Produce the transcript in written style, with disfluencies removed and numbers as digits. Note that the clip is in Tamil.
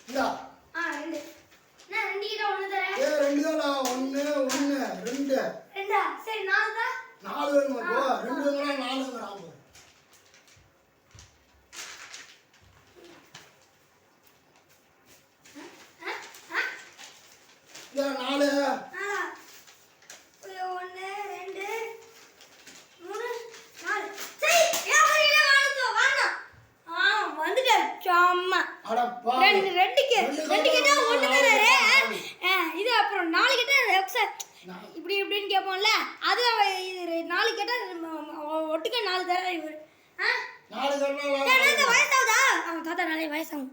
இந்தா ரெண்டு நான் ரெண்டு கிட்ட ஒண்ணு தரேன். ரெண்டு தான். ஒண்ணு ஒண்ணு ரெண்டு. ரெண்டா? சரி 4 தான். 4 வேணுமா? போ. 2 வேணுமா? 4 வேணுமா? இல்ல 4. 1 2 3 4. சரி ஏன் வரீங்க? வாங்க. வந்துட்டார் சும்மா. அட பா. ரெண்டு கிட்ட ஒண்ணு தரே. இது அப்புறம் 4 கிட்ட எக்ஸ்ட்ரா இப்படின்னு கேட்போம்ல. அது இது 4 கிட்ட ஒட்டுக்க 4 தரேன் இவர். 4 தரணும். வயசாகுதா? அவன் தாத்தா நாளை வயசாகும்.